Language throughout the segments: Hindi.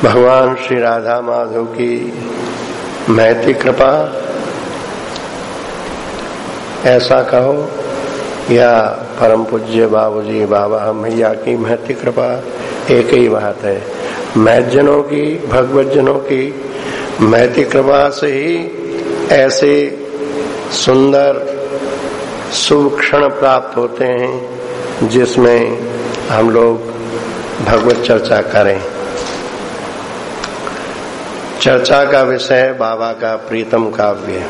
भगवान श्री राधा माधव की महती कृपा ऐसा कहो या परम पूज्य बाबूजी बाबा मैया की महती कृपा, एक ही बात है। महजनों की, भगवतजनों की महती कृपा से ही ऐसे सुंदर शुभ क्षण प्राप्त होते हैं जिसमें हम लोग भगवत चर्चा करें। चर्चा का विषय बाबा का प्रीतम काव्य,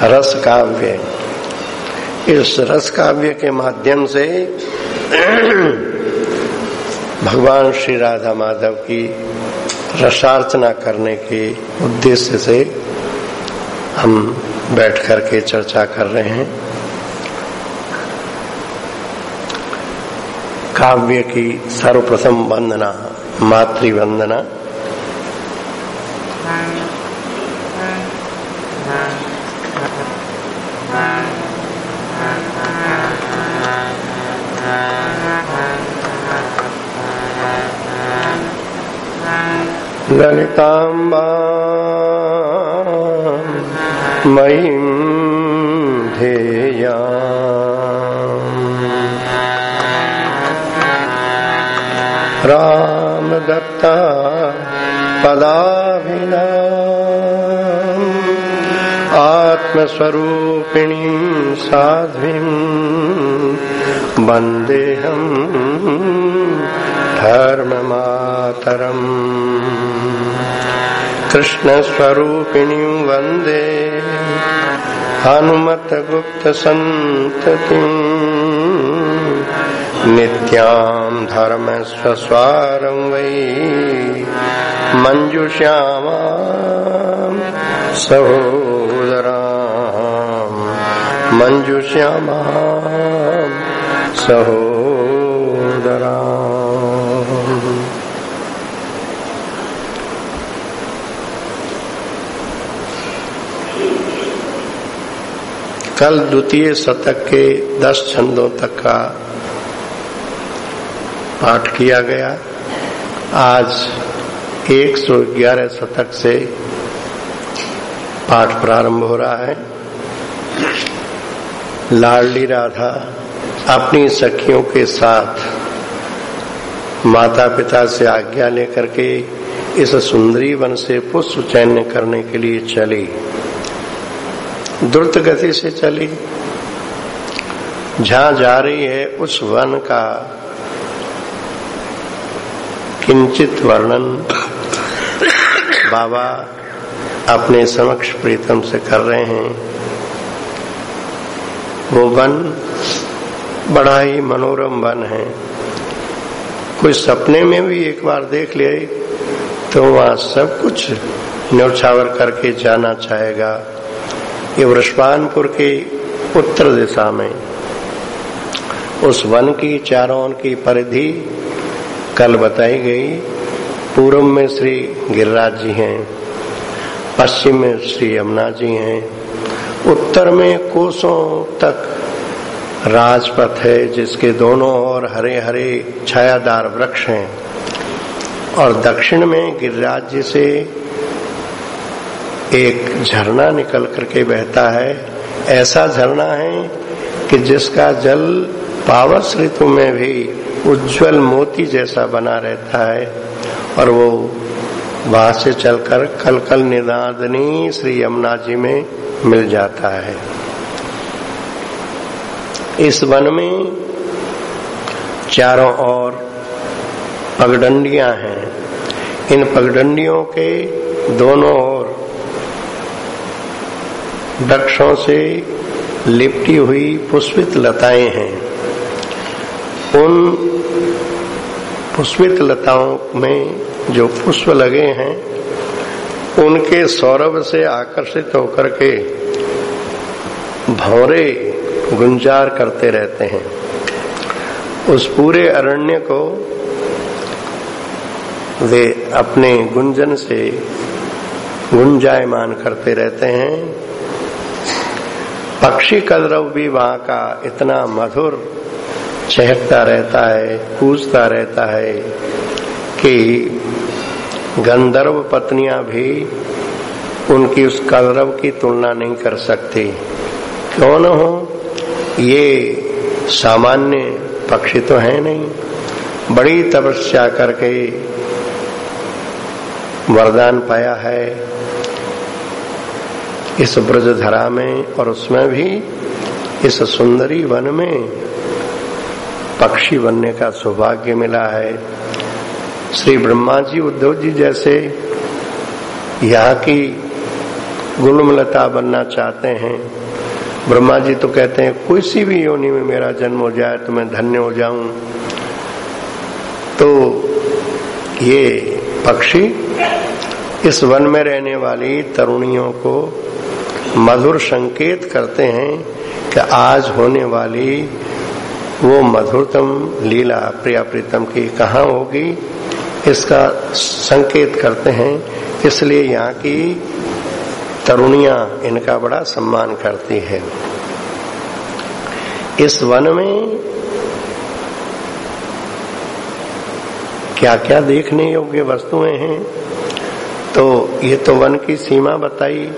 रस काव्य। इस रस काव्य के माध्यम से भगवान श्री राधा माधव की रसार्चना करने के उद्देश्य से हम बैठ करके चर्चा कर रहे हैं। काव्य की सर्वप्रथम वंदना मातृवंदना। ललितांबा मयीं ध्येया रामदत्ता पदाभिना आत्मस्वरूपिणीं साध्वीं वन्देऽहं धर्ममातरम् कृष्णस्वरूपिणीं वन्दे हनुमत्गुप्तसन्ततिं नित्यां धर्मस्वस्वारं वै मञ्जुश्यामां सहोदरां मञ्जुश्यामां सहोदरां। कल द्वितीय शतक के 10 छंदों तक का पाठ किया गया। आज 111 शतक से पाठ प्रारंभ हो रहा है। लाडली राधा अपनी सखियों के साथ माता पिता से आज्ञा लेकर के इस सुंदरी वन से पुष्प चयन करने के लिए चली। द्रुत गति से चली। जहां जा रही है उस वन का किंचित वर्णन बाबा अपने समक्ष प्रीतम से कर रहे हैं। वो वन बड़ा ही मनोरम वन है। कोई सपने में भी एक बार देख ले तो वहां सब कुछ न्यौछावर करके जाना चाहेगा। ये वृषभानपुर के उत्तर दिशा में उस वन की चारों ओर की परिधि कल बताई गई। पूर्व में श्री गिरिराज जी हैं, पश्चिम में श्री यमुना जी हैं, उत्तर में कोसों तक राजपथ है जिसके दोनों ओर हरे हरे छायादार वृक्ष हैं, और दक्षिण में गिरिराज जी से एक झरना निकल करके बहता है। ऐसा झरना है कि जिसका जल पावस ऋतु में भी उज्जवल मोती जैसा बना रहता है, और वो वहां से चलकर कलकल निनादनी श्री यमुना जी में मिल जाता है। इस वन में चारों ओर पगडंडियां हैं। इन पगडंडियों के दोनों ओर वृक्षों से लिपटी हुई पुष्पित लताएं हैं। उन पुष्पित लताओं में जो पुष्प लगे हैं उनके सौरभ से आकर्षित होकर के भंवरे गुंजार करते रहते हैं। उस पूरे अरण्य को वे अपने गुंजन से गुंजायमान करते रहते हैं। पक्षी कलरव भी वहां का इतना मधुर चहकता रहता है, कूजता रहता है कि गंधर्व पत्नियां भी उनकी उस कलरव की तुलना नहीं कर सकती। क्यों न हो, ये सामान्य पक्षी तो है नहीं, बड़ी तपस्या करके वरदान पाया है इस ब्रजधरा में, और उसमें भी इस सुंदरी वन में पक्षी बनने का सौभाग्य मिला है। श्री ब्रह्मा जी, उद्धव जी जैसे यहाँ की गुलमलता बनना चाहते हैं। ब्रह्मा जी तो कहते हैं कोई सी भी योनि में मेरा जन्म हो जाए तो मैं धन्य हो जाऊं। तो ये पक्षी इस वन में रहने वाली तरुणियों को मधुर संकेत करते हैं कि आज होने वाली वो मधुरतम लीला प्रिया प्रीतम की कहाँ होगी, इसका संकेत करते हैं। इसलिए यहाँ की तरुणियां इनका बड़ा सम्मान करती है। इस वन में क्या क्या देखने योग्य वस्तुएं हैं, तो ये तो वन की सीमा बताई।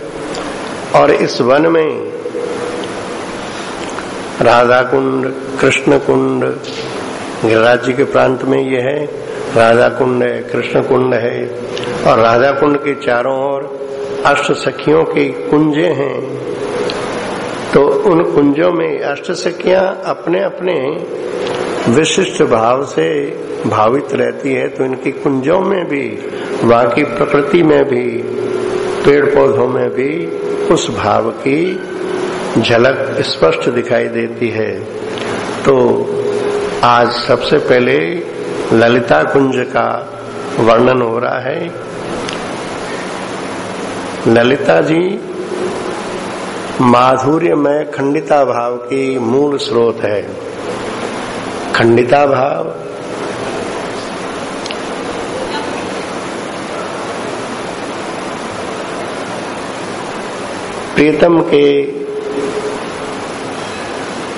और इस वन में राधा कुंड, कृष्ण कुंड, गिरिराज जी के प्रांत में ये है, राधा कुंड है, कृष्ण कुंड है, और राधा कुंड के चारों ओर अष्ट सखियों की कुंजे हैं। तो उन कुंजों में अष्ट सखियां अपने अपने विशिष्ट भाव से भावित रहती है। तो इनकी कुंजों में भी, वहां की प्रकृति में भी, पेड़ पौधों में भी उस भाव की झलक स्पष्ट दिखाई देती है। तो आज सबसे पहले ललिता कुंज का वर्णन हो रहा है। ललिता जी माधुर्यमय खंडिता भाव की मूल स्रोत है। खंडिता भाव प्रीतम के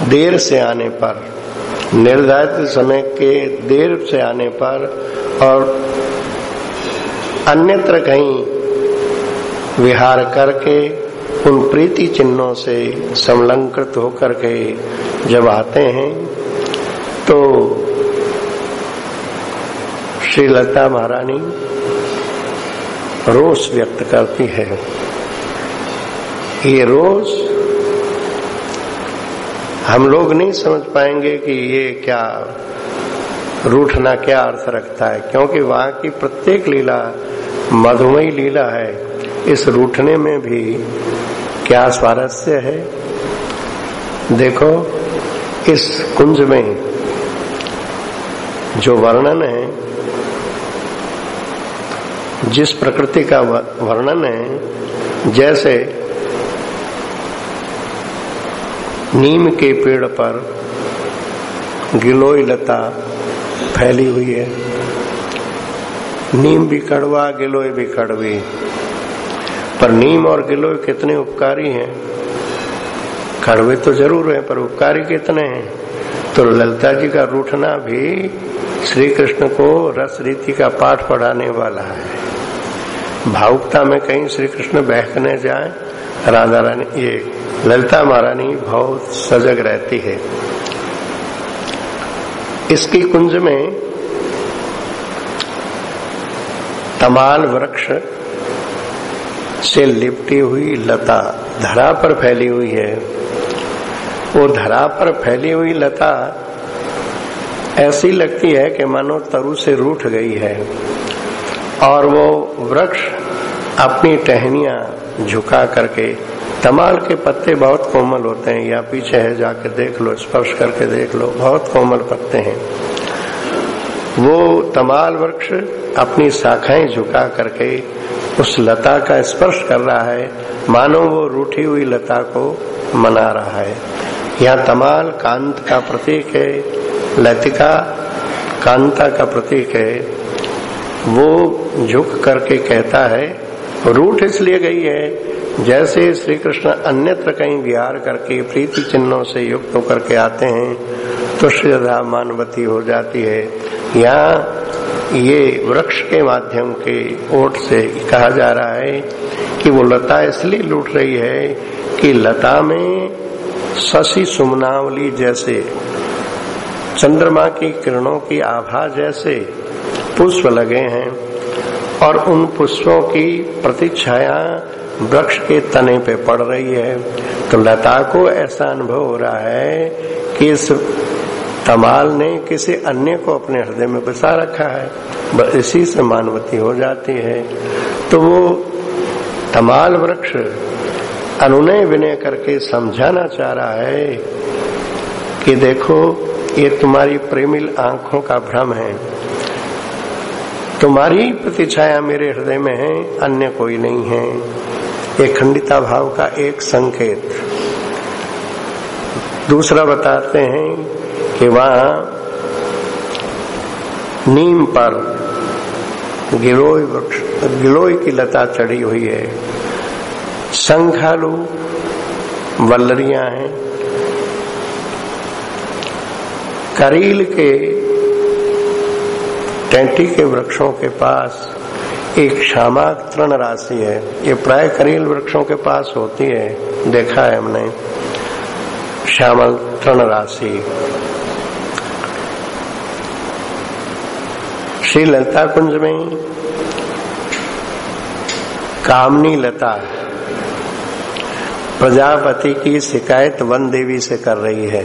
देर से आने पर, निर्धारित समय के देर से आने पर और अन्यत्र कहीं विहार करके उन प्रीति चिन्हों से संलंकृत होकर के जब आते हैं, तो श्री लता महारानी रोष व्यक्त करती है। ये रोष हम लोग नहीं समझ पाएंगे कि ये क्या रूठना क्या अर्थ रखता है, क्योंकि वहां की प्रत्येक लीला मधुमयी लीला है। इस रूठने में भी क्या स्वारस्य है। देखो, इस कुंज में जो वर्णन है, जिस प्रकृति का वर्णन है, जैसे नीम के पेड़ पर गिलोय लता फैली हुई है। नीम भी कड़वा, गिलोय भी कड़वी, पर नीम और गिलोय कितने उपकारी हैं। कड़वे तो जरूर है, पर उपकारी कितने हैं। तो ललिता जी का रूठना भी श्री कृष्ण को रस रीति का पाठ पढ़ाने वाला है। भावुकता में कहीं श्री कृष्ण बहकने जाए, राधा रानी, ये ललिता महारानी बहुत सजग रहती है। इसकी कुंज में तमाल वृक्ष से लिपटी हुई लता धरा पर फैली हुई है। वो धरा पर फैली हुई लता ऐसी लगती है कि मानो तरु से रूठ गई है, और वो वृक्ष अपनी टहनियां झुका करके, तमाल के पत्ते बहुत कोमल होते हैं, या पीछे है जाके देख लो, स्पर्श करके देख लो, बहुत कोमल पत्ते हैं। वो तमाल वृक्ष अपनी शाखाएं झुका करके उस लता का स्पर्श कर रहा है, मानो वो रूठी हुई लता को मना रहा है। यहाँ तमाल कांत का प्रतीक है, लतिका कांता का प्रतीक है। वो झुक करके कहता है, रूठ इसलिए गई है जैसे श्री कृष्ण अन्यत्र कहीं विहार करके प्रीति चिन्हों से युक्त होकर के आते हैं तो श्री राधा मानवती हो जाती है। यहाँ ये वृक्ष के माध्यम के ओट से कहा जा रहा है कि वो लता इसलिए लूट रही है कि लता में शशि सुमनावली जैसे चंद्रमा की किरणों की आभा जैसे पुष्प लगे हैं और उन पुष्पों की प्रतिछाया वृक्ष के तने पे पड़ रही है। तो लता को ऐसा अनुभव हो रहा है कि इस तमाल ने किसी अन्य को अपने हृदय में बसा रखा है, इसी से मानवती हो जाती है। तो वो तमाल वृक्ष अनुनय विनय करके समझाना चाह रहा है कि देखो ये तुम्हारी प्रेमिल आंखों का भ्रम है, तुम्हारी प्रतिछाया मेरे हृदय में है, अन्य कोई नहीं है। ये खंडिता भाव का एक संकेत। दूसरा बताते हैं कि वहां नीम पर गिलोय की लता चढ़ी हुई है, शंखालू वल्लरियां हैं, करील के टेंटी के वृक्षों के पास एक श्यामा तृण राशि है। ये प्राय करील वृक्षों के पास होती है, देखा है हमने श्यामल तृण राशि। श्री ललिता कुंज में कामनी लता प्रजापति की शिकायत वन देवी से कर रही है।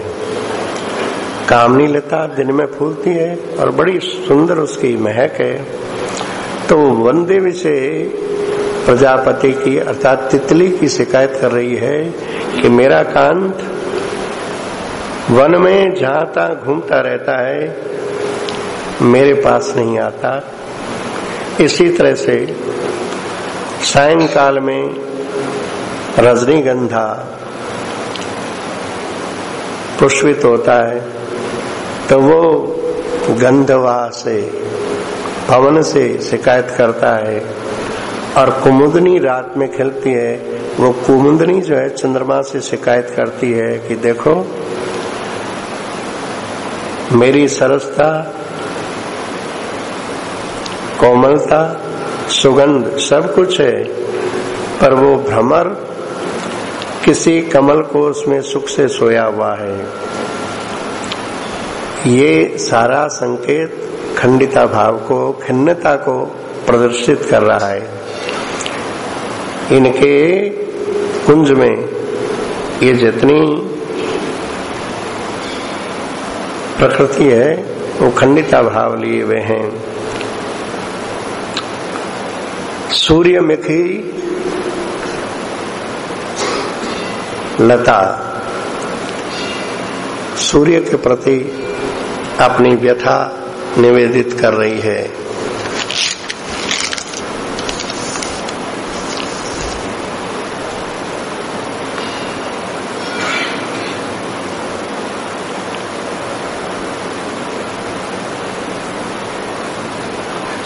कामनी लता दिन में फूलती है और बड़ी सुंदर उसकी महक है। तो वन देवी से प्रजापति की अर्थात तितली की शिकायत कर रही है कि मेरा कांत वन में जहां तहां घूमता रहता है, मेरे पास नहीं आता। इसी तरह से सायंकाल में रजनीगंधा पुष्पित होता है तो वो गंधवाह से पवन से शिकायत करता है, और कुमुदनी रात में खिलती है, वो कुमुदनी जो है चंद्रमा से शिकायत करती है कि देखो मेरी सरसता, कोमलता, सुगंध सब कुछ है, पर वो भ्रमर किसी कमल को उसमें सुख से सोया हुआ है। ये सारा संकेत खंडिता भाव को, खिन्नता को प्रदर्शित कर रहा है। इनके कुंज में ये जितनी प्रकृति है वो खंडिता भाव लिए हुए हैं। सूर्यमुखी लता सूर्य के प्रति अपनी व्यथा निवेदित कर रही है।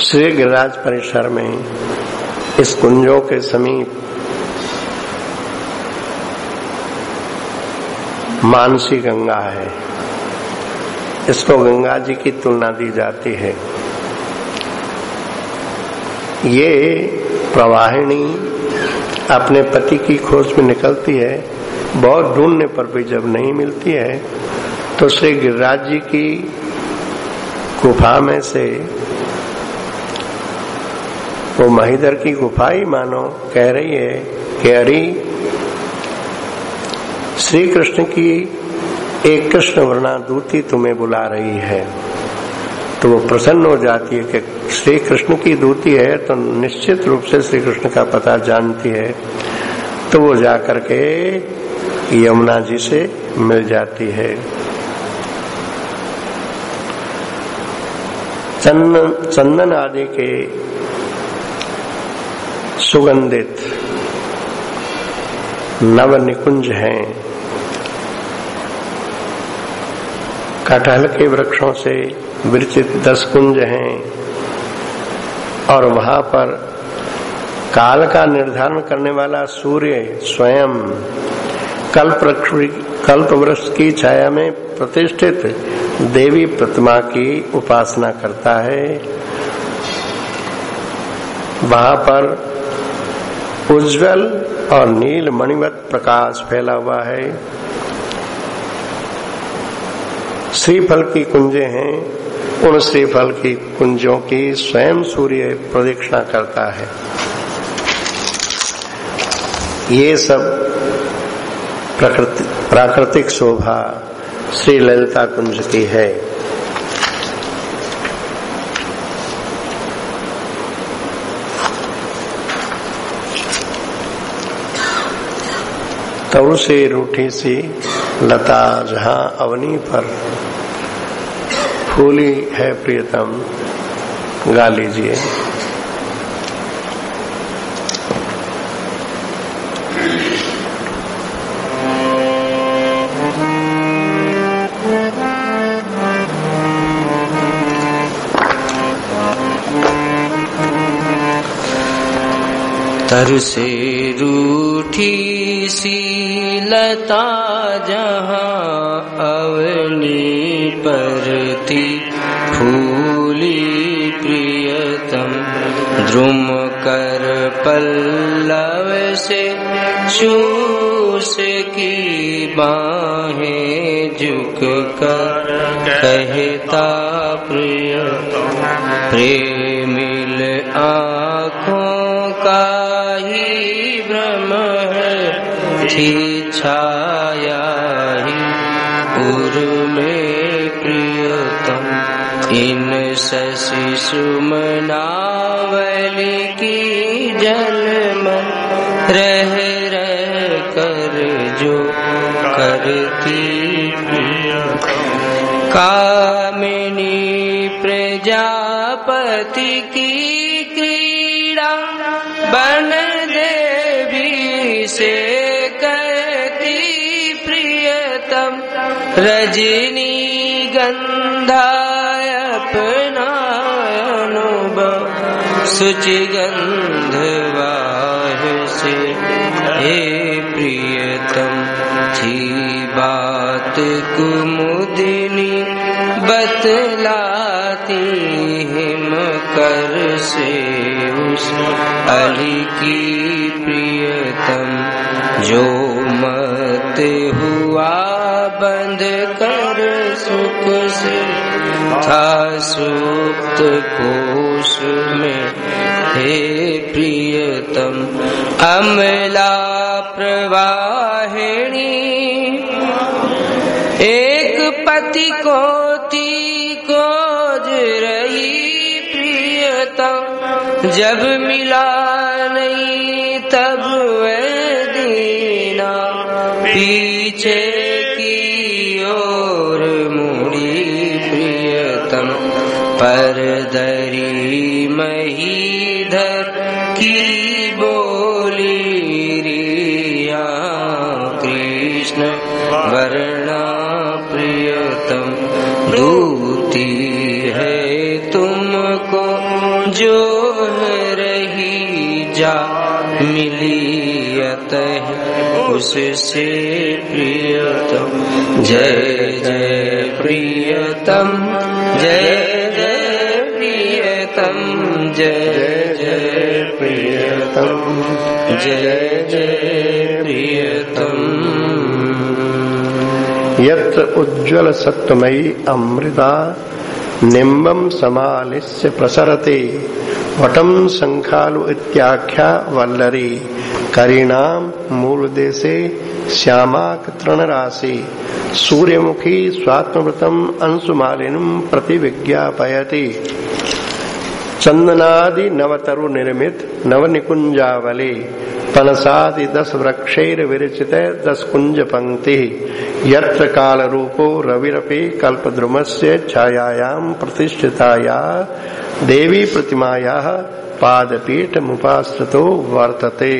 श्री गिरिराज परिसर में इस कुंजों के समीप मानसी गंगा है। इसको गंगा जी की तुलना दी जाती है। ये प्रवाहिनी अपने पति की खोज में निकलती है, बहुत ढूंढने पर भी जब नहीं मिलती है तो श्री गिरिराज जी की गुफा में से, वो महीधर की गुफा ही मानो कह रही है कि अरे श्री कृष्ण की एक कृष्ण वर्णा दूती तुम्हें बुला रही है। तो वो प्रसन्न हो जाती है कि श्री कृष्ण की दूती है तो निश्चित रूप से श्री कृष्ण का पता जानती है। तो वो जाकर के यमुना जी से मिल जाती है। चंदन आदि के सुगंधित नव निकुंज हैं। कटहल के वृक्षों से विरचित 10 कुंज हैं और वहां पर काल का निर्धारण करने वाला सूर्य स्वयं कल्प वृक्ष की छाया में प्रतिष्ठित देवी प्रतिमा की उपासना करता है वहां पर उज्जवल और नील मणिवत प्रकाश फैला हुआ है। श्रीफल की कुंजें हैं, उन श्रीफल की कुंजों की स्वयं सूर्य प्रदक्षिणा करता है। ये सब प्राकृतिक शोभा श्री ललिता कुंज की है। तरू से रूठी सी लता जहां अवनी पर फूली है प्रियतम, गा लीजिए। तरु से रूठी सी लता जहाँ अवनी पर थी फूली प्रियतम, द्रुम कर पल्लव से चूस की बाहें झुक कर कहता प्रियतम, प्रेमिल आँखों का ही भ्रम है, थी छाया ही उर में प्रियतम, इन शशि सुमनावली की जन्म रह रह कर जो करती प्रियतम, कामिनी प्रजापति की क्रीड़ा बन देवी से कहती प्रियतम, रजनी गंधा अपना अनुभव सुचि गंधवाह से, हे प्रियतम थी बात कुमुदिनी बतलाती हिम कर से उस अली की प्रियतम, जो मत हुआ बंद कर सुख से था सुप्त कोश में, हे प्रियतम अमला प्रवाहिणी एक पति को थी खोज रही प्रियतम, जब मिला नहीं तब वह दीना पीछे की ओर मुड़ी प्रियतम, पर दरी महीधर की बोली रिया कृष्ण वर्णा प्रियतम, दूती है तुमको जो रही जा मिली अतः उससे प्रियतम, जय जय प्रियतम, जय जय प्रियतम, जय जय प्रियतम, जय जय प्रियतम। यत्र उज्ज्वल सत्वमयी अमृता निम्बम समालिस्य प्रसरते, वटम शंखालु इत्याख्या वल्लरी, करीणाम मूल देशे श्यामाक तृणराशि, सूर्यमुखी स्वात्मवृतम अंशुमालिनम प्रतिविज्ञापयति, चंदनादि नवतरु निर्मित नवनिकुंजावली, पनसादि 10 वृक्षैर विरचित 10 कुंज पंक्ति, यत्र काल रूपो रविरपि कल्पद्रुमस्य छायायां प्रतिष्ठिताया देवी प्रतिमायाः पादपीठ मुपाश्रितो वर्तते,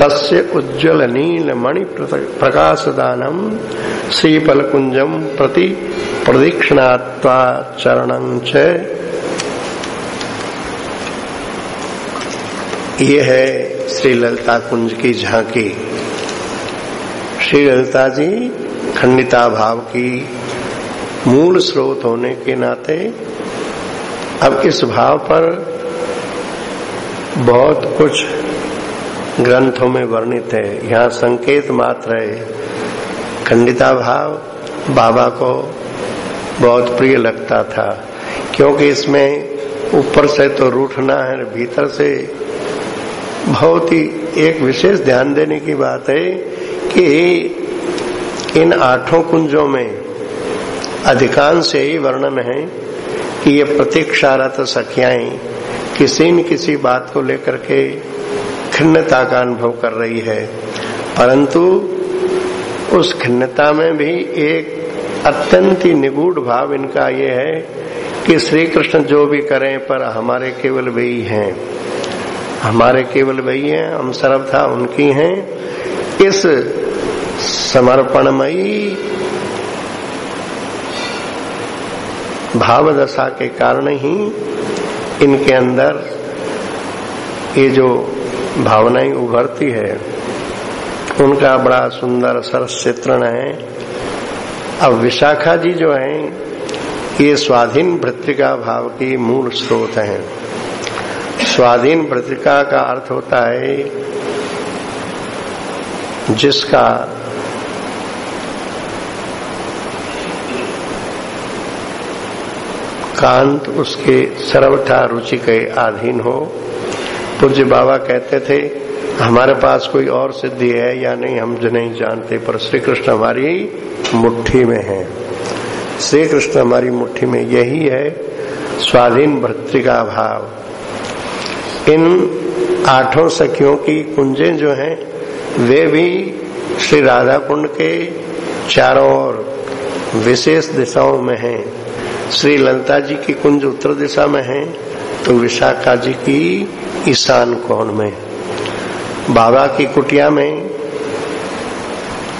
तस्य उज्ज्वल नील मणि प्रकाशदानम श्रीफल कुंजम प्रति प्रदक्षिणात्वा चरणं च। ये है श्री ललिता कुंज की झांकी। श्री ललिता जी खंडिता भाव की मूल स्रोत होने के नाते अब इस भाव पर बहुत कुछ ग्रंथों में वर्णित है, यहाँ संकेत मात्र है। खंडिता भाव बाबा को बहुत प्रिय लगता था, क्योंकि इसमें ऊपर से तो रूठना है, भीतर से बहुत ही एक विशेष ध्यान देने की बात है कि इन 8 कुंजों में अधिकांश यही वर्णन है कि ये प्रतीक्षारत सखियाएं किसी न किसी बात को लेकर के खिन्नता का अनुभव कर रही है, परंतु उस खिन्नता में भी एक अत्यंत ही निगूढ़ भाव इनका ये है कि श्री कृष्ण जो भी करें पर हमारे केवल वही हैं, हमारे केवल वही हैं, हम सर्वथा उनकी हैं। इस समर्पणमयी भाव दशा के कारण ही इनके अंदर ये जो भावनाएं उभरती है, उनका बड़ा सुंदर सरस चित्रण है। अब विशाखा जी जो हैं, ये स्वाधीन भृत्रिका भाव की मूल स्रोत हैं। स्वाधीन भृत्रिका का अर्थ होता है जिसका कांत उसके सर्वथा रुचि के अधीन हो। पूज्य बाबा कहते थे हमारे पास कोई और सिद्धि है या नहीं हम जो नहीं जानते, पर श्री कृष्ण हमारी मुट्ठी में है, श्री कृष्ण हमारी मुट्ठी में, यही है स्वाधीन भृत्रिका भाव। इन 8 सखियों की कुंजें जो हैं वे भी श्री राधा कुंड के चारों ओर विशेष दिशाओं में हैं। श्री ललिता जी की कुंज उत्तर दिशा में है, तो विशाखा जी की ईशान कोण में। बाबा की कुटिया में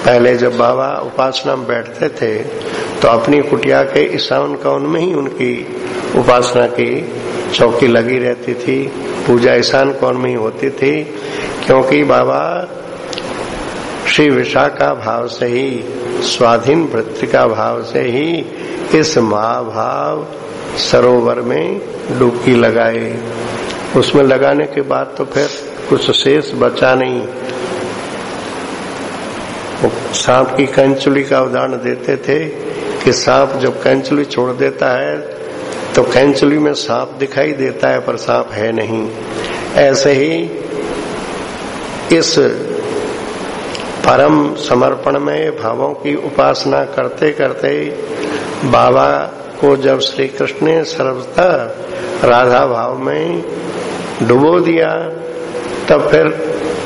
पहले जब बाबा उपासना में बैठते थे तो अपनी कुटिया के ईशान कोण में ही उनकी उपासना की चौकी लगी रहती थी, पूजा ईशान कोण में ही होती थी, क्योंकि बाबा श्री विशाखा भाव से ही, स्वाधीन भृत्रिका भाव से ही इस महाभाव सरोवर में डुबकी लगाए। उसमें लगाने के बाद तो फिर कुछ शेष बचा नहीं। सांप की कैंचुली का उदाहरण देते थे कि सांप जब कैंचुली छोड़ देता है तो कैंचुली में सांप दिखाई देता है पर सांप है नहीं। ऐसे ही इस परम समर्पण में भावों की उपासना करते करते बाबा को जब श्री कृष्ण ने सर्वथा राधा भाव में डुबो दिया, तब फिर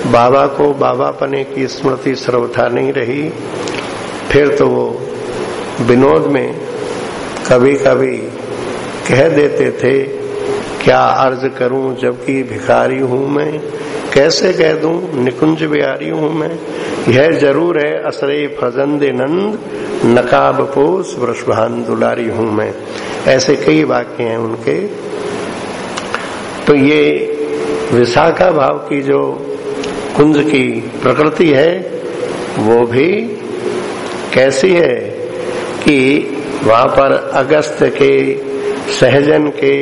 बाबा को बाबापने की स्मृति सर्वथा नहीं रही। फिर तो वो विनोद में कभी कभी कह देते थे, क्या अर्ज करूं जबकि भिखारी हूं मैं, कैसे कह दूं निकुंज बिहारी हूं मैं, यह जरूर है असरे फजंदे नंद, नकाब पोस वृषभान दुलारी हूं मैं। ऐसे कई वाक्य हैं उनके। तो ये विशाखा भाव की जो कुंज की प्रकृति है वो भी कैसी है कि वहां पर अगस्त्य के, सहजन के,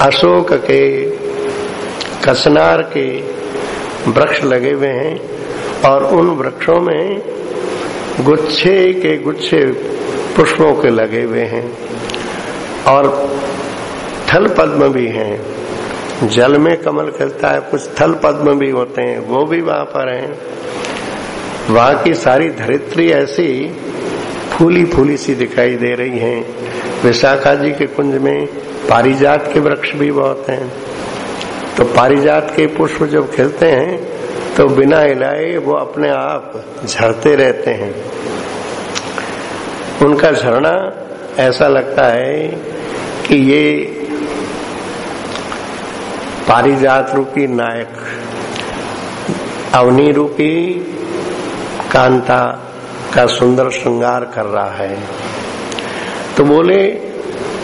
अशोक के, कसनार के वृक्ष लगे हुए हैं और उन वृक्षों में गुच्छे के गुच्छे पुष्पों के लगे हुए हैं और थल पद्म भी हैं। जल में कमल खिलता है, कुछ थल पद्म भी होते हैं, वो भी वहां पर हैं। वहां की सारी धरित्री ऐसी फूली फूली सी दिखाई दे रही है। विशाखा जी के कुंज में पारिजात के वृक्ष भी बहुत हैं, तो पारिजात के पुष्प जब खिलते हैं तो बिना हिलाए वो अपने आप झड़ते रहते हैं। उनका झरना ऐसा लगता है कि ये पारिजात रूपी नायक अवनी रूपी कांता का सुंदर श्रृंगार कर रहा है। तो बोले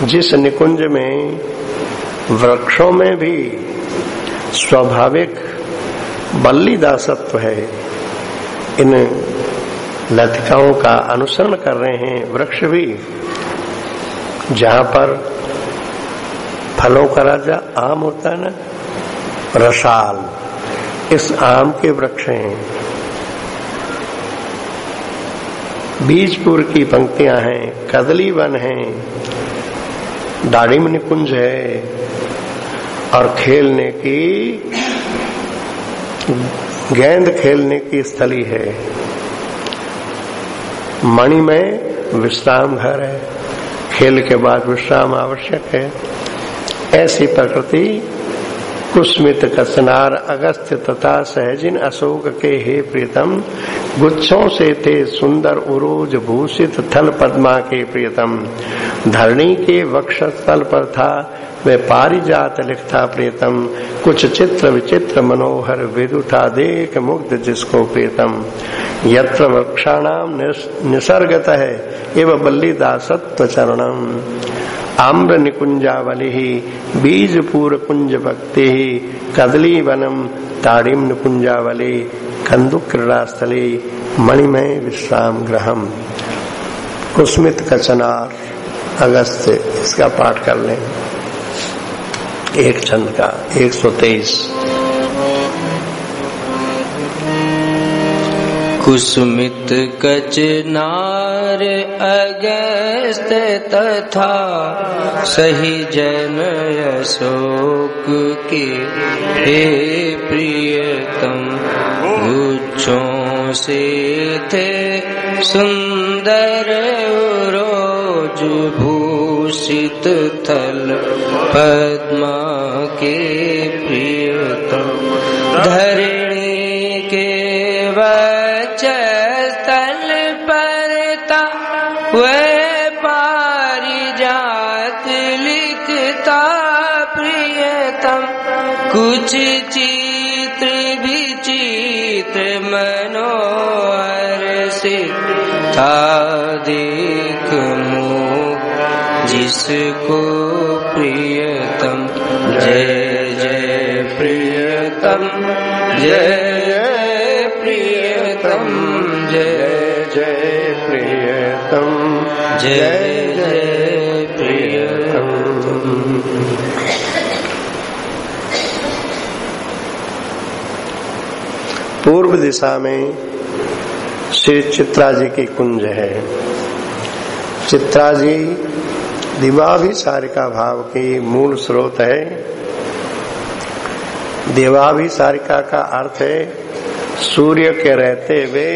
जिस निकुंज में वृक्षों में भी स्वाभाविक बल्ली दासत्व है, इन लतिकाओं का अनुसरण कर रहे हैं वृक्ष भी। जहां पर फलों का राजा आम होता है ना, रसाल, इस आम के वृक्ष हैं। बीजपुर की पंक्तियां हैं, कदली वन है, दाड़िम निकुंज है और खेलने की, गेंद खेलने की स्थली है। मणि में विश्राम घर है, खेल के बाद विश्राम आवश्यक है। ऐसी प्रकृति कुस्मित कसनार अगस्त्य तथा सहजिन अशोक के हे प्रियतम, गुच्छों से थे सुंदर उरोज भूषित थल पद्मा के प्रियतम। धरणी के वक्षस्थल पर था वे पारिजात लिखता प्रियतम, कुछ चित्र विचित्र मनोहर विदुथा देख मुग्ध जिसको प्रियतम। यत्र वृक्षाणाम निसर्गत है एवं बल्लीदासत्व चरणम, आम्र निकुंजावली बीजपूर कुंज भक्ति, कदली वनम ताड़िम निकुंजावली, कंदुक क्रीड़ास्थली, मणिमय विश्राम गृहम। कुस्मित कचनार अगस्त्य, इसका पाठ कर लें। एक छंद का 123। कुसुमित कचनार अगस्त्य तथा सही जन अशोक के हे प्रियतम, गुच्छों से थे सुंदर रोज भूषित थल पद्मा के प्रियतम। धरणी के स्थल पर था वह पारिजात लिखता प्रियतम, कुछ चित्र विचित्र मनोहर से था देख मुख जिसको प्रियतम। जय जय प्रियतम, जय जय जय प्रियतम, जय जय प्रियतम। पूर्व दिशा में श्री चित्रा जी की कुंज है। चित्रा जी दिवाभिसारिका भाव की मूल स्रोत है। दिवाभिसारिका का अर्थ है सूर्य के रहते हुए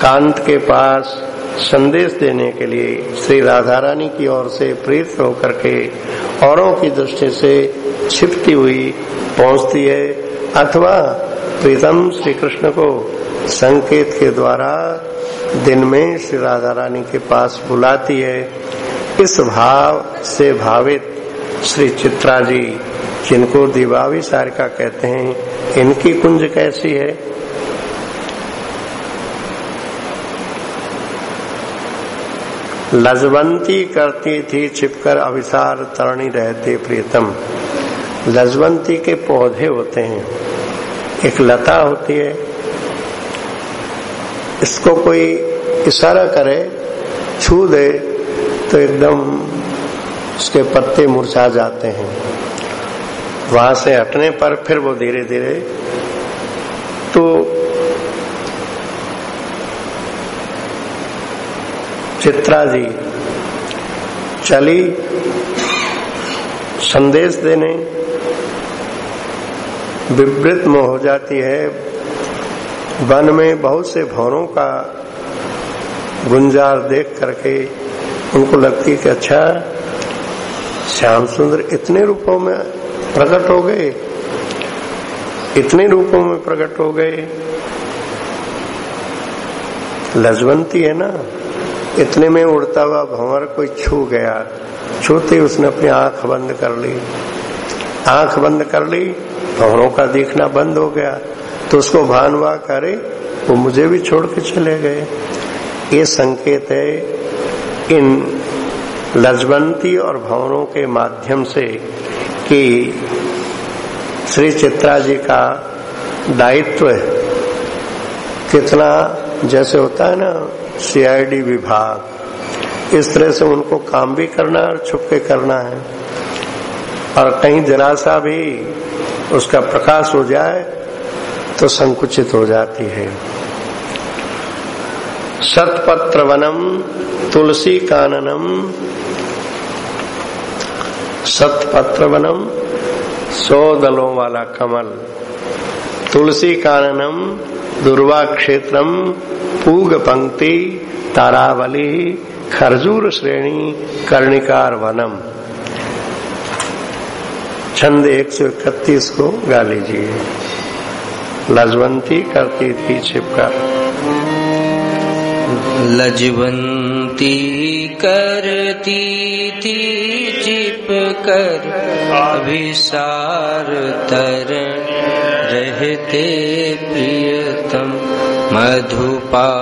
कांत के पास संदेश देने के लिए श्री राधा रानी की ओर से प्रेरित होकर के औरों की दृष्टि से छिपती हुई पहुंचती है, अथवा प्रीतम श्री कृष्ण को संकेत के द्वारा दिन में श्री राधा रानी के पास बुलाती है। इस भाव से भावित श्री चित्रा जी, जिनको दिवाभिसारिका कहते हैं, इनकी कुंज कैसी है? लजवंती करती थी छिपकर अभिसार तरणी रहते प्रियतम। लजवंती के पौधे होते हैं, एक लता होती है, इसको कोई इशारा करे, छू दे तो एकदम उसके पत्ते मुरझा जाते हैं। वहां से हटने पर फिर वो धीरे धीरे, तो चित्रा जी चली संदेश देने, विवृत में हो जाती है। वन में बहुत से भंवरों का गुंजार देख करके उनको लगती कि अच्छा, श्याम सुंदर इतने रूपों में प्रकट हो गए, इतने रूपों में प्रकट हो गए। लजवंती है ना, इतने में उड़ता हुआ भंवर कोई छू गया, छूते उसने अपनी आंख बंद कर ली। आंख बंद कर ली, भंवरों का देखना बंद हो गया, तो उसको भान हुआ करे वो मुझे भी छोड़ के चले गए। ये संकेत है इन लजवंती और भंवरों के माध्यम से कि श्री चित्रा जी का दायित्व कितना, जैसे होता है ना सीआईडी विभाग, इस तरह से उनको काम भी करना है और छुप के करना है। और कहीं जरा सा भी उसका प्रकाश हो जाए तो संकुचित हो जाती है। शतपत्र वनम तुलसी काननम, शतपत्र वनम 100 दलों वाला कमल, तुलसी काननम दुर्वा क्षेत्रम पूग पंक्ति तारावली खरजूर श्रेणी कर्णिकार वनम। छंद 131 को गा लीजिए। लजवंती करती थी छिपकर, लजवंती करती थी छिपकर, अभिसार तरन रहते प्रियतम, मधुपावलिका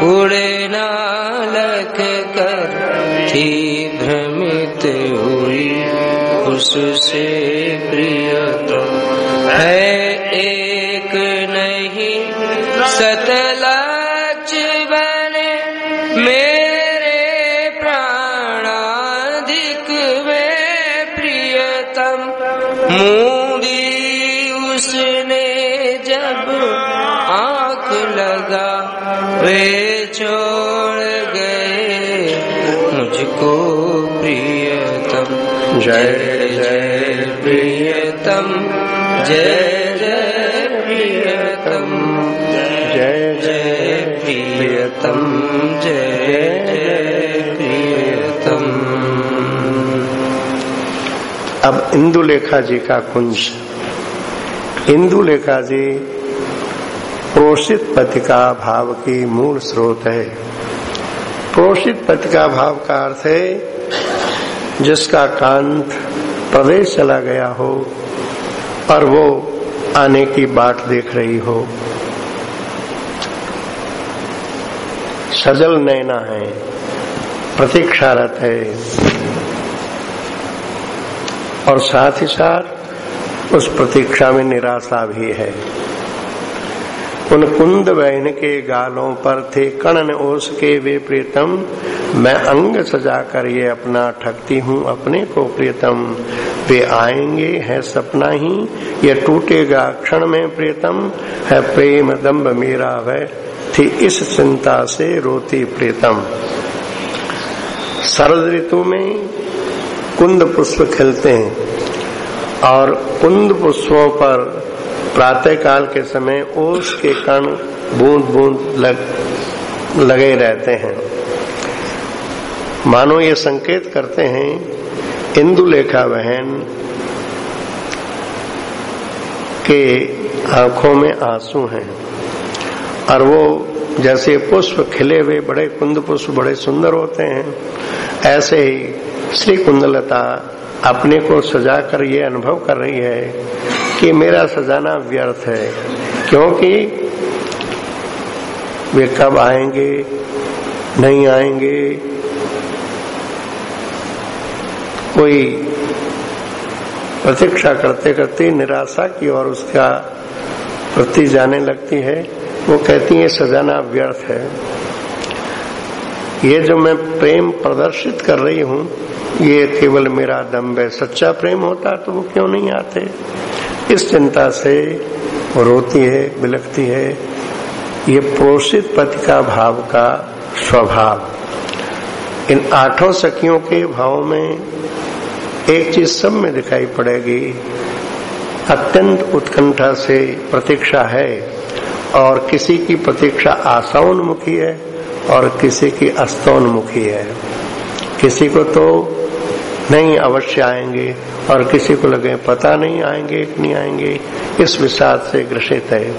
उड़े नालक कर, थी भ्रमित हुई उससे प्रियतम। है एक नहीं सतलज बने मेरे प्राणाधिक वे प्रियतम, मूंदी उसने जब आंख लगा वे छोड़ गए मुझको प्रियतम। जय जय प्रियतम, जय जय प्रियतम, जय जय प्रियतम, जय जय प्रियतम। अब इंदुलेखा जी का कुंज। इंदुलेखा जी प्रोषित पथिका भाव की मूल स्रोत है। प्रोषित पथिका भाव का अर्थ है जिसका कांत प्रदेश चला गया हो और वो आने की बाट देख रही हो, सजल नैना है, प्रतीक्षारत है और साथ ही साथ उस प्रतीक्षा में निराशा भी है। उन कुंद बहन के गालों पर थे कणन ओस के वे प्रियतम, मैं अंग सजा कर ये अपना ठगती हूँ अपने को प्रियतम। वे आएंगे है सपना ही ये टूटेगा क्षण में प्रियतम, है प्रेम दम्भ मेरा वह थी इस चिंता से रोती प्रियतम। शरद ऋतु में कुंद पुष्प खिलते हैं और कुंद पुष्पों पर प्रातः काल के समय ओस के कण बूंद बूंद लगे रहते हैं। मानो ये संकेत करते हैं इंदुलेखा बहन के आंखों में आंसू हैं और वो जैसे पुष्प खिले हुए बड़े कुंद पुष्प बड़े सुंदर होते हैं, ऐसे ही श्री कुंदलता अपने को सजा कर ये अनुभव कर रही है कि मेरा सजाना व्यर्थ है, क्योंकि वे कब आएंगे नहीं आएंगे कोई प्रतीक्षा करते करते निराशा की ओर उसका प्रति जाने लगती है। वो कहती है सजाना व्यर्थ है, ये जो मैं प्रेम प्रदर्शित कर रही हूँ ये केवल मेरा दम्भ है, सच्चा प्रेम होता तो वो क्यों नहीं आते। इस चिंता से वो रोती है, बिलखती है। ये प्रोषित पथिका भाव का स्वभाव। इन 8 सखियों के भाव में एक चीज सब में दिखाई पड़ेगी, अत्यंत उत्कंठा से प्रतीक्षा है और किसी की प्रतीक्षा आशाओन्मुखी है और किसी की अस्तोन्मुखी है। किसी को तो नहीं अवश्य आएंगे और किसी को लगे पता नहीं आएंगे कि नहीं आएंगे, इस विषाद से ग्रसित है।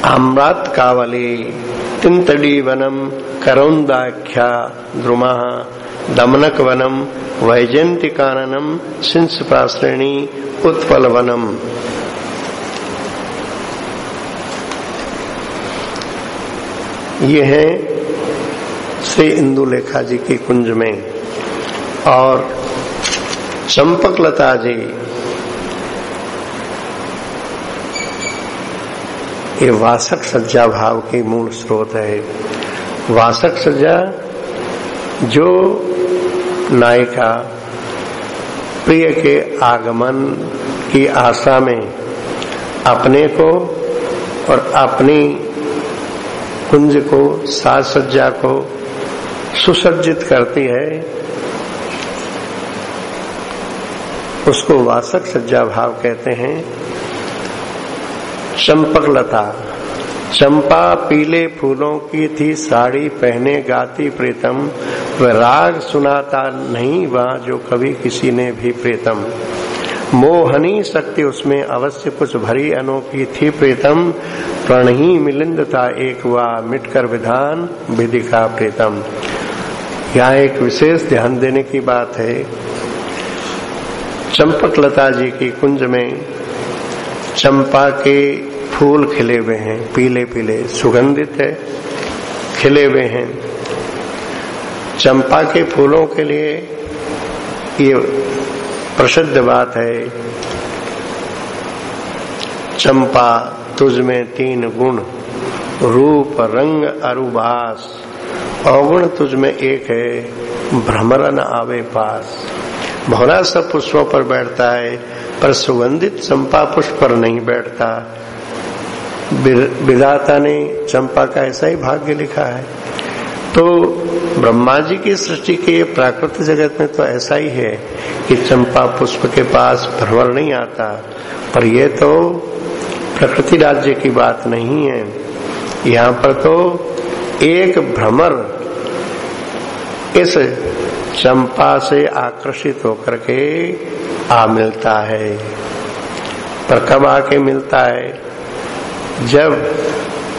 आम्रात कावली तिंतड़ी वनम करौंदाख्या द्रुमा दमनक वनम वैजयंती काननम सिंस प्राश्रेणी उत्पल वनम। ये है श्री इंदुलेखा जी की कुंज में। और चंपकलता जी ये वासक सज्जा भाव की मूल स्रोत है। वासक सज्जा जो नायिका प्रिय के आगमन की आशा में अपने को और अपनी कुंज को, साज सज्जा को सुसज्जित करती है, उसको वासक सज्जा भाव कहते हैं। चंपकलता, चंपा पीले फूलों की थी साड़ी पहने गाती प्रीतम, वह राग सुनाता नहीं वहाँ जो कभी किसी ने भी प्रीतम। मोहनी शक्ति उसमें अवश्य कुछ भरी अनोखी थी प्रीतम, प्रण ही मिलिंद था एक हुआ मिटकर विधान विधि का प्रीतम। यहाँ एक विशेष ध्यान देने की बात है। चंपकलता जी की कुंज में चंपा के फूल खिले हुए हैं, पीले पीले सुगंधित है, खिले हुए हैं। चंपा के फूलों के लिए ये प्रसिद्ध बात है, चंपा तुझ में तीन गुण, रूप रंग अरुभास, अवगुण तुझ में एक है, भ्रमर न आवे पास। भौरा सब पुष्पों पर बैठता है पर सुगंधित चंपा पुष्प पर नहीं बैठता। विधाता ने चंपा का ऐसा ही भाग्य लिखा है। तो ब्रह्मा जी की सृष्टि के प्राकृतिक जगत में तो ऐसा ही है कि चंपा पुष्प के पास भ्रमर नहीं आता, पर यह तो प्रकृति राज्य की बात नहीं है। यहाँ पर तो एक भ्रमर इस चंपा से आकर्षित होकर के आ मिलता है। पर कब आके मिलता है? जब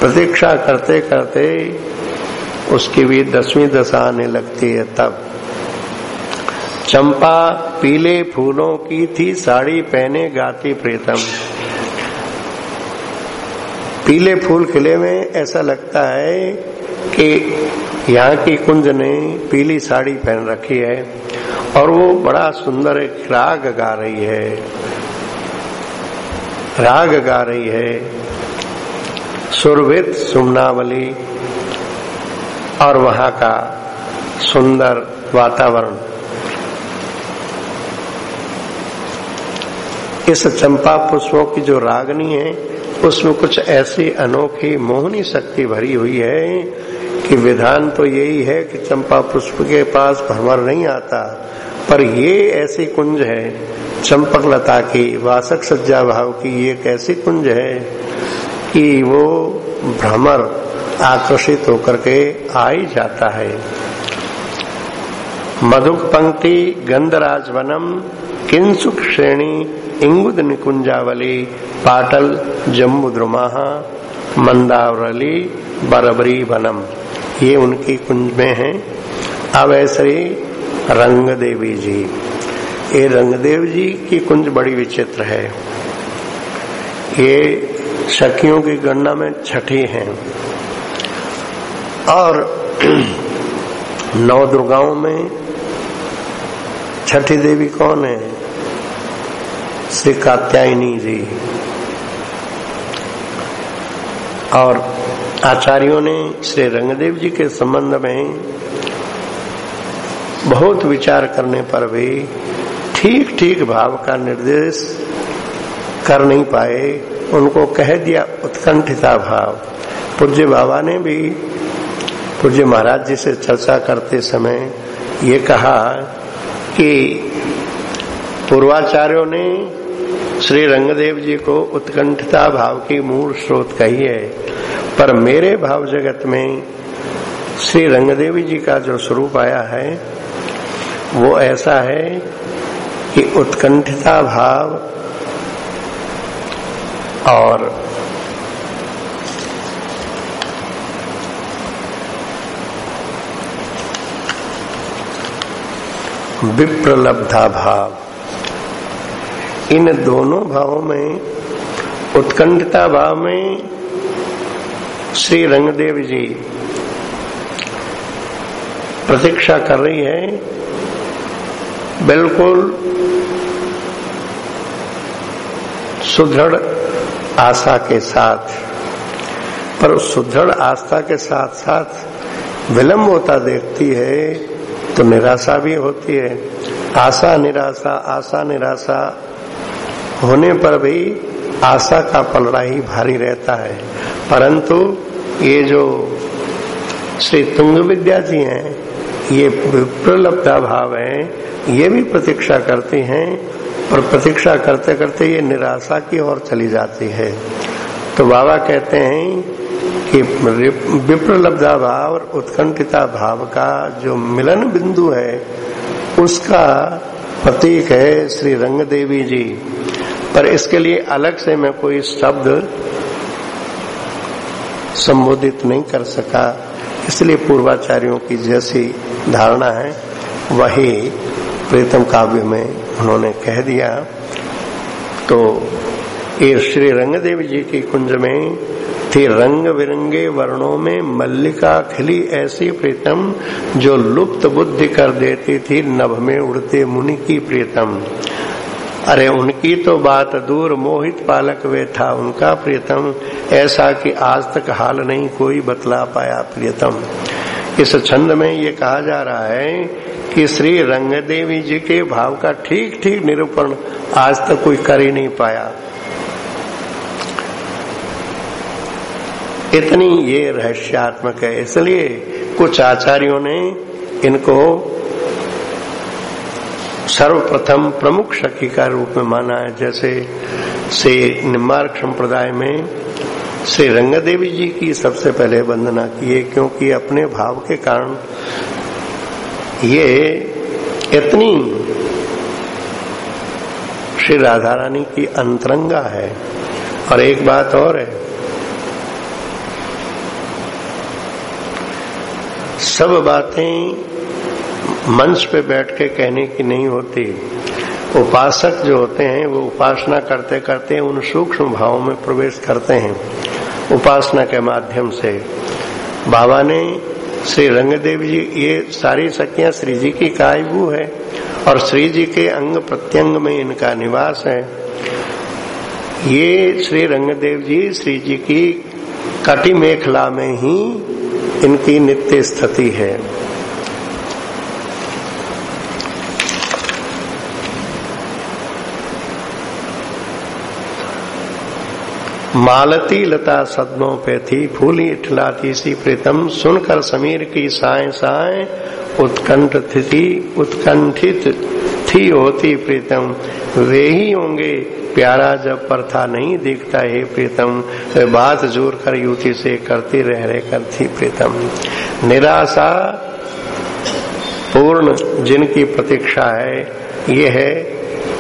प्रतीक्षा करते करते उसकी भी 10वीं दशा आने लगती है तब। चंपा पीले फूलों की थी साड़ी पहने गाती प्रीतम। पीले फूल खिले में ऐसा लगता है कि यहाँ की कुंज ने पीली साड़ी पहन रखी है और वो बड़ा सुंदर एक राग गा रही है, राग गा रही है, सुरभित सुमनावली, और वहां का सुंदर वातावरण। इस चंपा पुष्पों की जो रागनी है उसमें कुछ ऐसी अनोखी मोहनी शक्ति भरी हुई है कि विधान तो यही है कि चंपा पुष्प के पास भ्रमर नहीं आता, पर ये ऐसी कुंज है चंपकलता की, वासक सज्जा भाव की, ये एक ऐसी कुंज है कि वो भ्रमर आकर्षित होकर के आ ही जाता है। मधुक पंक्ति गंधराज वनम किंसुक श्रेणी इंगुद निकुंजावली, पाटल जम्बुद्रुमाहा मंदावरली बरबरी वनम, ये उनकी कुंज में है। अब श्री रंग देवी जी, ये रंगदेव जी की कुंज बड़ी विचित्र है। ये सखियों की गणना में छठी है और 9 दुर्गाओं में छठी देवी कौन है? श्री कात्यायनी जी। और आचार्यों ने श्री रंगदेव जी के संबंध में बहुत विचार करने पर भी ठीक ठीक भाव का निर्देश कर नहीं पाए, उनको कह दिया उत्कंठिता भाव। पूज्य बाबा ने भी पूज्य महाराज जी से चर्चा करते समय ये कहा कि पूर्वाचार्यों ने श्री रंगदेव जी को उत्कंठिता भाव की मूल स्रोत कही है, पर मेरे भाव जगत में श्री रंगदेवी जी का जो स्वरूप आया है वो ऐसा है कि उत्कंठिता भाव और विप्रलब्धा भाव, इन दोनों भावों में, उत्कंठिता भाव में श्री रंगदेव जी प्रतीक्षा कर रही है बिल्कुल सुदृढ़ आशा के साथ, पर उस सुदृढ़ आस्था के साथ साथ विलंब होता देखती है तो निराशा भी होती है। आशा निराशा होने पर भी आशा का पलड़ा ही भारी रहता है। परंतु ये जो श्री तुंग विद्या जी हैं, ये विप्रलब्धा भाव है, ये भी प्रतीक्षा करती हैं, और प्रतीक्षा करते करते ये निराशा की ओर चली जाती है। तो बाबा कहते हैं कि विप्रलब्धा भाव और उत्कंठिता भाव का जो मिलन बिंदु है, उसका प्रतीक है श्री रंगदेवी जी। पर इसके लिए अलग से मैं कोई शब्द संबोधित नहीं कर सका, इसलिए पूर्वाचार्यों की जैसी धारणा है वही प्रीतम काव्य में उन्होंने कह दिया। तो ये श्री रंगदेव जी की कुंज में थी रंग बिरंगे वर्णों में मल्लिका खिली ऐसी प्रीतम, जो लुप्त बुद्धि कर देती थी नभ में उड़ते मुनि की प्रीतम। अरे उनकी तो बात दूर, मोहित पालक वे था उनका प्रीतम, ऐसा कि आज तक हाल नहीं कोई बतला पाया प्रीतम। इस छंद में ये कहा जा रहा है कि श्री रंगदेवी जी के भाव का ठीक ठीक निरूपण आज तक कोई कर ही नहीं पाया। इतनी ये रहस्यात्मक है, इसलिए कुछ आचार्यों ने इनको सर्वप्रथम प्रमुख सखी का रूप में माना है। जैसे से निम्बार्क संप्रदाय में श्री रंगदेवी जी की सबसे पहले वंदना की है, क्योंकि अपने भाव के कारण ये इतनी श्री राधा रानी की अंतरंगा है। और एक बात और है, सब बातें मंच पे बैठ के कहने की नहीं होती। उपासक जो होते हैं वो उपासना करते करते उन सूक्ष्म भावों में प्रवेश करते हैं। उपासना के माध्यम से बाबा ने श्री रंगदेव जी, ये सारी सखियां श्री जी की कायबू है और श्री जी के अंग प्रत्यंग में इनका निवास है। ये श्री रंगदेव जी श्री जी की कटी मेखला में ही इनकी नित्य स्थिति है। मालती लता सदनों पे थी, फूली इठलाती सी प्रीतम, सुनकर समीर की साए साए उत्कंठित थी होती प्रीतम। वे ही होंगे प्यारा जब पर था नहीं दिखता है प्रीतम, वे बात जोर कर युति से करती रह कर थी प्रीतम। निराशा पूर्ण जिनकी प्रतीक्षा है, ये है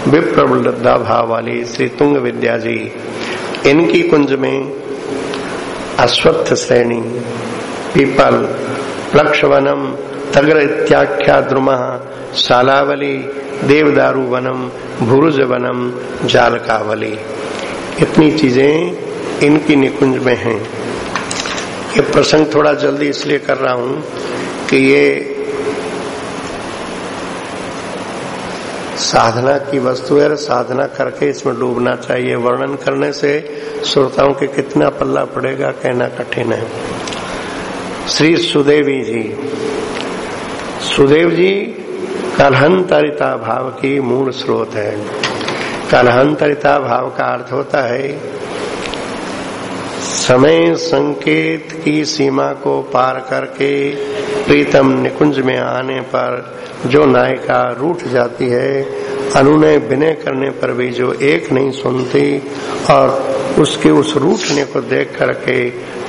विप्रलब्धा भाव वाली श्री तुंग विद्या जी। इनकी कुंज में अश्वत्थ श्रेणी, पीपल, प्लक्षवनम, तगर इत्याख्या द्रुमः, शालावली, देवदारू वनम, भुरुज वनम, जालकावली, इतनी चीजें इनकी निकुंज में हैं। ये प्रसंग थोड़ा जल्दी इसलिए कर रहा हूं कि ये साधना की वस्तु है, साधना करके इसमें डूबना चाहिए। वर्णन करने से श्रोताओं के कितना पल्ला पड़ेगा कहना कठिन है। श्री सुदेवी जी, सुदेव जी कलहंतरिता भाव की मूल स्रोत है। कलहंतरिता भाव का अर्थ होता है समय संकेत की सीमा को पार करके प्रीतम निकुंज में आने पर जो नायिका रूठ जाती है, अनुनय विनय करने पर भी जो एक नहीं सुनती, और उसके उस रूठने को देख करके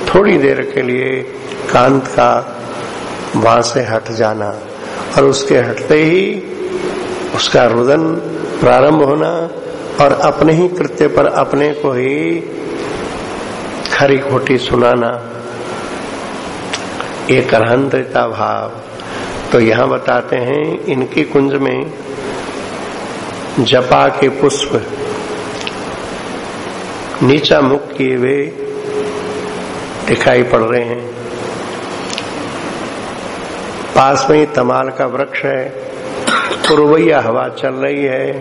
थोड़ी देर के लिए कांत का वहां से हट जाना, और उसके हटते ही उसका रुदन प्रारंभ होना और अपने ही कृत्य पर अपने को ही खरी खोटी सुनाना, ये कलहंतरिता भाव। तो यहाँ बताते हैं इनकी कुंज में जपा के पुष्प नीचा मुख किए हुए दिखाई पड़ रहे हैं। पास में ही तमाल का वृक्ष है, पूर्वैया हवा चल रही है।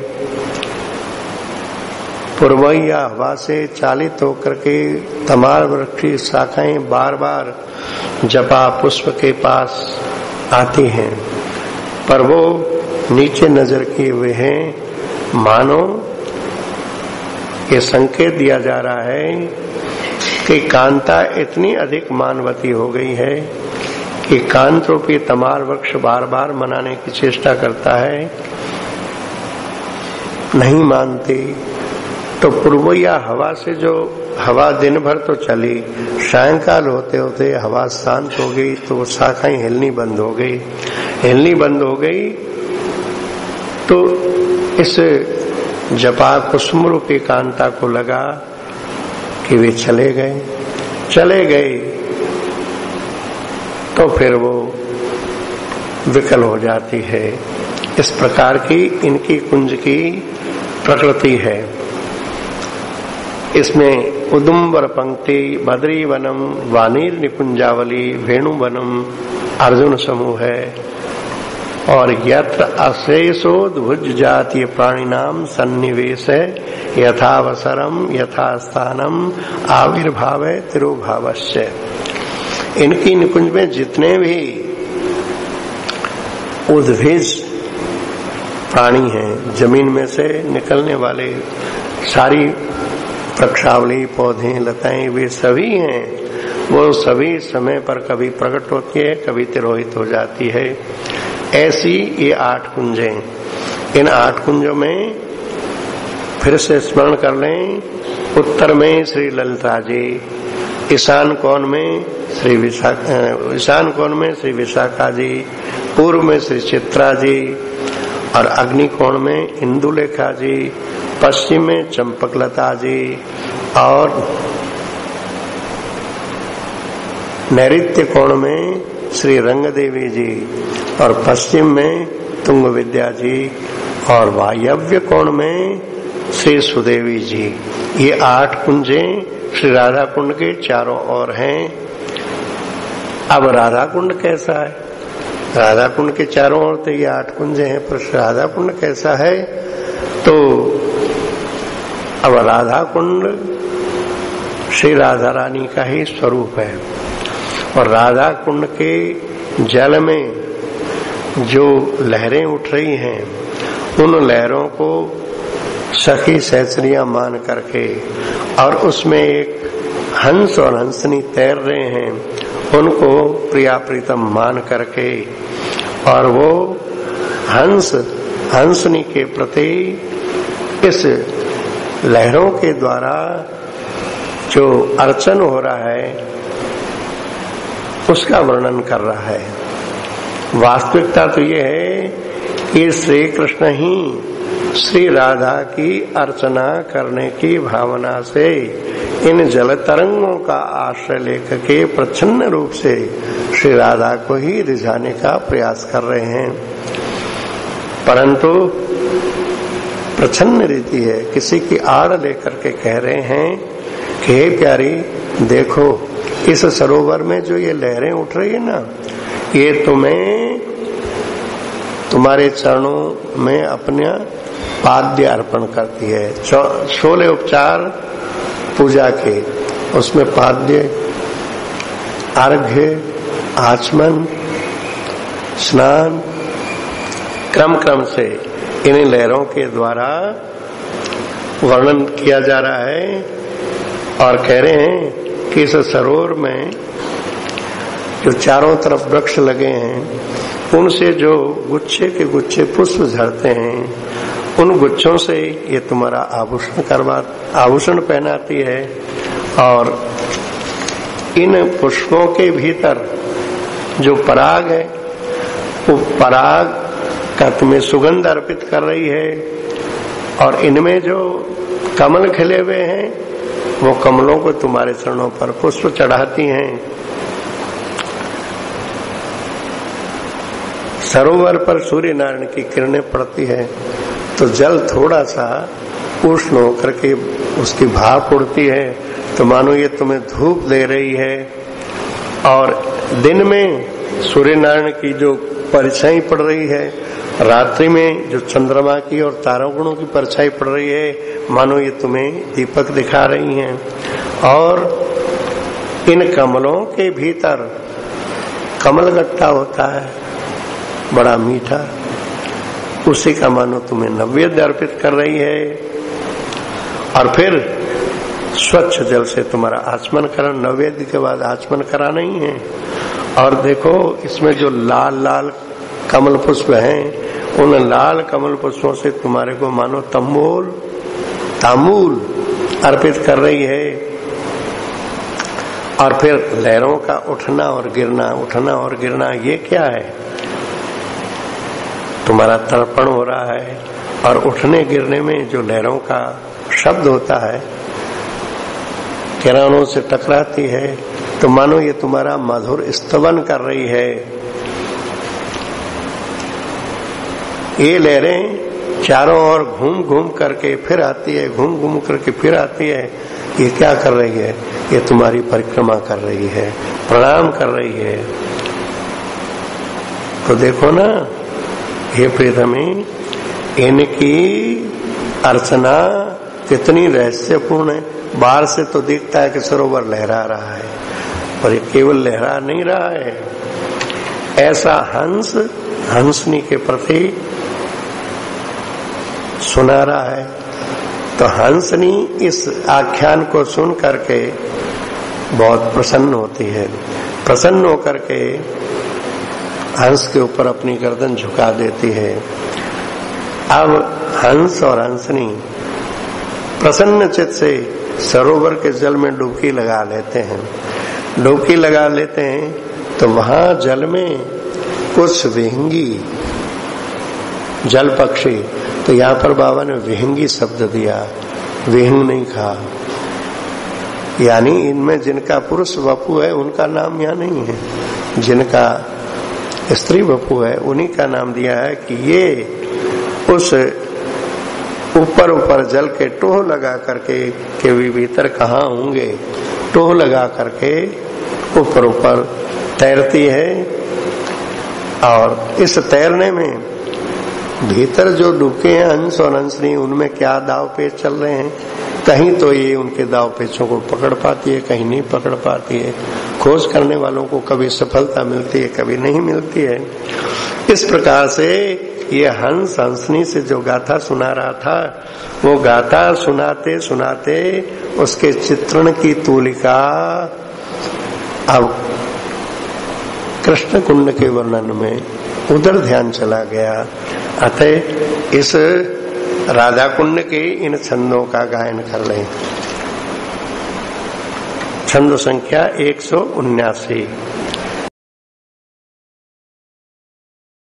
पूर्वैया हवा से चालित होकर के तमाल वृक्ष की शाखाएं बार बार जपा पुष्प के पास आती हैं। पर वो नीचे नजर किए हुए हैं, मानो ये संकेत दिया जा रहा है कि कांता इतनी अधिक मानवती हो गई है कि कांत रूपी तमार वृक्ष बार बार मनाने की चेष्टा करता है, नहीं मानती। तो पूर्वया हवा से जो हवा दिन भर तो चली, सायंकाल होते होते हवा शांत हो गई तो शाखाएं हिलनी बंद हो गई। हिलनी बंद हो गई तो इस जपा कुसुम रूपी कांता को लगा कि वे चले गए तो फिर वो विकल हो जाती है। इस प्रकार की इनकी कुंज की प्रकृति है। इसमें उदुम्बर पंक्ति, बद्री वनम, वानीर निकुंजावली, वेणु वनम, अर्जुन समूह है। और यत्र अशेषोद्भुज जातीय प्राणिनाम सन्निवेश यथावसरम यथास्थानम आविर्भाव तिरुभावस्य। इनकी निकुंज में जितने भी उद्भिज प्राणी हैं, जमीन में से निकलने वाले सारी वृक्षावली, पौधे, लताएं, वे सभी हैं। वो सभी समय पर कभी प्रकट होती है, कभी तिरोहित हो जाती है। ऐसी ये 8 कुंजें। इन 8 कुंजों में फिर से स्मरण कर लें। उत्तर में श्री ललिता जी, ईशान कोण में श्री विशाखा जी, पूर्व में श्री चित्रा जी, और अग्नि कोण में इंदुलेखा जी, पश्चिम में चंपकलता जी, और नैऋत्य कोण में श्री रंग देवी जी, और पश्चिम में तुंग विद्या जी, और वायव्य कोण में श्री सुदेवी जी। ये 8 कुंजें श्री राधा कुंड के चारों ओर हैं। अब राधा कुंड कैसा है? राधा कुंड के चारों ओर तो ये 8 कुंजें हैं, पर राधा कुंड कैसा है? तो अब राधा कुंड श्री राधा रानी का ही स्वरूप है। और राधा कुंड के जल में जो लहरें उठ रही हैं, उन लहरों को सखी सहचरियां मान करके, और उसमें एक हंस और हंसनी तैर रहे हैं, उनको प्रिया प्रीतम मान करके, और वो हंस हंसनी के प्रति इस लहरों के द्वारा जो अर्चन हो रहा है उसका वर्णन कर रहा है। वास्तविकता तो ये है कि श्री कृष्ण ही श्री राधा की अर्चना करने की भावना से इन जल तरंगों का आश्रय लेकर के प्रच्छन्न रूप से श्री राधा को ही रिझाने का प्रयास कर रहे हैं। परंतु प्रच्छन्न रीति है, किसी की आड़ लेकर के कह रहे हैं कि हे प्यारी देखो, इस सरोवर में जो ये लहरें उठ रही है ना, ये तुम्हें तुम्हारे चरणों में अपना पाद्य अर्पण करती है। 16 उपचार पूजा के, उसमें पाद्य, अर्घ्य, आचमन, स्नान, क्रम क्रम से इन लहरों के द्वारा वर्णन किया जा रहा है। और कह रहे हैं कि इस सरोवर में जो चारों तरफ वृक्ष लगे हैं, उनसे जो गुच्छे के गुच्छे पुष्प झड़ते हैं, उन गुच्छों से ये तुम्हारा आभूषण पहनाती है। और इन पुष्पों के भीतर जो पराग है, वो पराग का तुम्हें सुगंध अर्पित कर रही है। और इनमें जो कमल खिले हुए हैं, वो कमलों को तुम्हारे चरणों पर पुष्प चढ़ाती हैं। सरोवर पर सूर्य नारायण की किरणें पड़ती है तो जल थोड़ा सा उष्ण होकर के उसकी भाप उड़ती है, तो मानो ये तुम्हें धूप दे रही है। और दिन में सूर्य नारायण की जो परछाई पड़ रही है, रात्रि में जो चंद्रमा की और तारागणों की परछाई पड़ रही है, मानो ये तुम्हें दीपक दिखा रही हैं। और इन कमलों के भीतर कमल गट्टा होता है, बड़ा मीठा, उसी का मानो तुम्हें नैवेद्य अर्पित कर रही है। और फिर स्वच्छ जल से तुम्हारा आचमन करा, नैवेद्य के बाद आचमन करा नहीं है। और देखो इसमें जो लाल लाल कमल पुष्प हैं, उन लाल कमल पुष्पों से तुम्हारे को मानो तांबूल अर्पित कर रही है। और फिर लहरों का उठना और गिरना, ये क्या है? तुम्हारा तर्पण हो रहा है और उठने गिरने में जो लहरों का शब्द होता है, किरणों से टकराती है, तो मानो ये तुम्हारा मधुर स्तवन कर रही है। ये लहरें चारों ओर घूम घूम करके फिर आती है, घूम घूम करके फिर आती है। ये क्या कर रही है? ये तुम्हारी परिक्रमा कर रही है, प्रणाम कर रही है। तो देखो ना, हे प्रियतमे, इनकी अर्चना कितनी रहस्यपूर्ण है। बाहर से तो दिखता है कि सरोवर लहरा रहा है, पर ये केवल लहरा नहीं रहा है। ऐसा हंस हंसनी के प्रति सुना रहा है। तो हंसनी इस आख्यान को सुन करके बहुत प्रसन्न होती है। प्रसन्न होकर के हंस के ऊपर अपनी गर्दन झुका देती है। अब हंस और हंसनी प्रसन्न चित्त से सरोवर के जल में डुबकी लगा लेते हैं। डुबकी लगा लेते हैं तो वहां जल में कुछ विहंगी जल पक्षी, तो यहाँ पर बाबा ने विहंगी शब्द दिया, विहंग नहीं कहा। यानी इनमें जिनका पुरुष वपु है उनका नाम यहाँ नहीं है, जिनका स्त्री वपु है उन्हीं का नाम दिया है कि ये उस ऊपर जल के टोह लगा करके के भी भीतर कहाँ होंगे, टोह लगा करके ऊपर तैरती है। और इस तैरने में भीतर जो डुबके हैं हंस और हंसनी, उनमें क्या दाव पेच चल रहे हैं। कहीं तो ये उनके दाव पेचों को पकड़ पाती है, कहीं नहीं पकड़ पाती है। खोज करने वालों को कभी सफलता मिलती है, कभी नहीं मिलती है। इस प्रकार से ये हंस हंसनी से जो गाथा सुना रहा था, वो गाथा सुनाते सुनाते उसके चित्रण की तूलिका अब कृष्ण कुंड के वर्णन में उधर ध्यान चला गया। अतः इस राधा कुंड के इन छंदों का गायन कर लें। छंद संख्या 179।